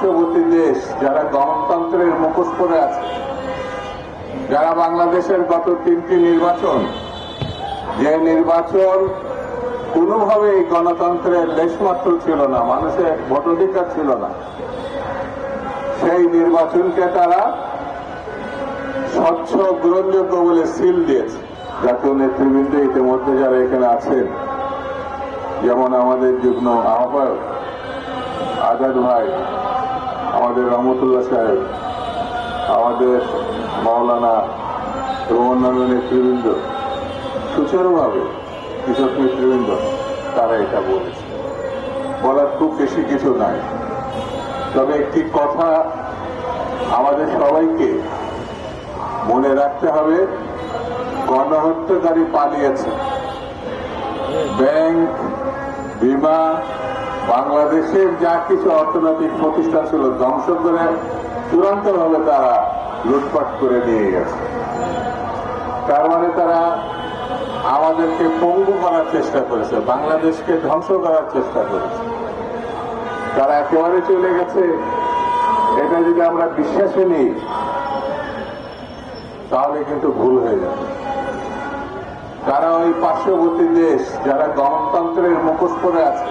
পার্শ্ববর্তী দেশ যারা গণতন্ত্রের মুখোশ পরে আছে, যারা বাংলাদেশের গত 3টি নির্বাচন, যে নির্বাচন কোনোভাবেই গণতন্ত্রের লেশমাত্র ছিল না, মানুষের ভোটাধিকার ছিল না, সেই নির্বাচনকে তারা স্বচ্ছ গ্রহণযোগ্য বলে সিল দিয়েছে। জাতীয় নেতৃবৃন্দ ইতিমধ্যে যারা এখানে আছেন, যেমন আমাদের যুগ্ম আহ্বায়ক আজাদ ভাই, আমাদের রহমতুল্লাহ সাহেব, আমাদের মাওলানা এবং অন্যান্য নেতৃবৃন্দ, সুচারুভাবে কৃষক নেতৃবৃন্দ, তারা এটা বলেছে। বলার খুব বেশি কিছু নাই, তবে একটি কথা আমাদের সবাইকে মনে রাখতে হবে, গণহত্যাকারী পালিয়েছে। ব্যাংক, বিমা, বাংলাদেশের যা কিছু অর্থনৈতিক প্রতিষ্ঠান ছিল ধ্বংস করে চূড়ান্তভাবে তারা লুটপাট করে নিয়ে গেছে। তার মানে তারা আমাদেরকে পঙ্গু করার চেষ্টা করেছে, বাংলাদেশকে ধ্বংস করার চেষ্টা করেছে। তারা একেবারে চলে গেছে, এটা যদি আমরা বিশ্বাসে নিই তাহলে কিন্তু ভুল হয়ে যাবে। তারা ওই পার্শ্ববর্তী দেশ যারা গণতন্ত্রের মুখোশ পরে আছে,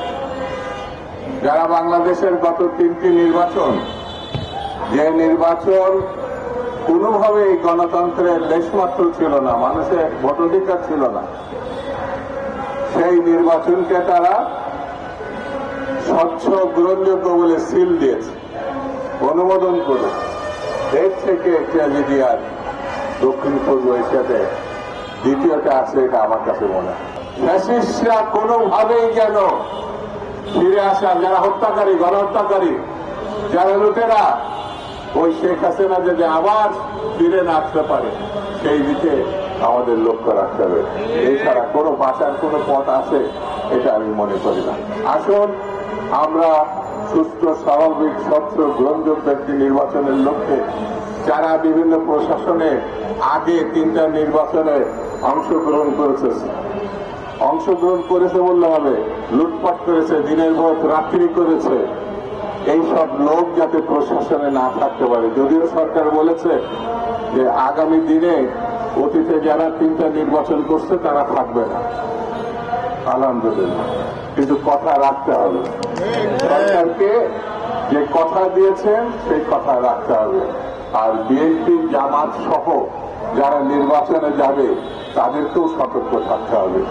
যারা বাংলাদেশের গত 3টি নির্বাচন, যে নির্বাচন কোনোভাবেই গণতন্ত্রের লেশমাত্র ছিল না, মানুষের ভোটাধিকার ছিল না, সেই নির্বাচনকে তারা স্বচ্ছ গ্রহণযোগ্য বলে সিল দিয়েছে, অনুমোদন করে। এর থেকে ট্র্যাজেডি আর দক্ষিণ পূর্ব এশিয়াতে দ্বিতীয়টা আছে, এটা আমার কাছে মনে হয়। ফ্যাসিস্টরা কোনোভাবেই যেন ফিরে আসা, যারা হত্যাকারী, গণহত্যাকারী, যারা লুটেরা, ওই শেখ হাসিনা যদি আবার ফিরে না আসতে পারে, সেই দিকে আমাদের লক্ষ্য রাখতে হবে। এছাড়া কোনো বাঁচার কোনো পথ আছে এটা আমি মনে করি না। আসুন আমরা সুস্থ, স্বাভাবিক, স্বচ্ছ, গ্রহণযোগ্য একটি নির্বাচনের লক্ষ্যে যারা বিভিন্ন প্রশাসনে আগে 3টা নির্বাচনে অংশগ্রহণ করেছে বললে হবে, লুটপাট করেছে, দিনের ভোট রাত্রি করেছে, এই সব লোক যাতে প্রশাসনে না থাকতে পারে। যদিও সরকার বলেছে যে আগামী দিনে অতীতে যারা 3টা নির্বাচন করছে তারা থাকবে না, আলহামদুলিল্লাহ, কিন্তু কথা রাখতে হবে। সরকারকে যে কথা দিয়েছেন সেই কথা রাখতে হবে। আর বিএনপি, জামাত সহ যারা নির্বাচনে যাবে তাদেরকেও সতর্ক থাকতে হবে।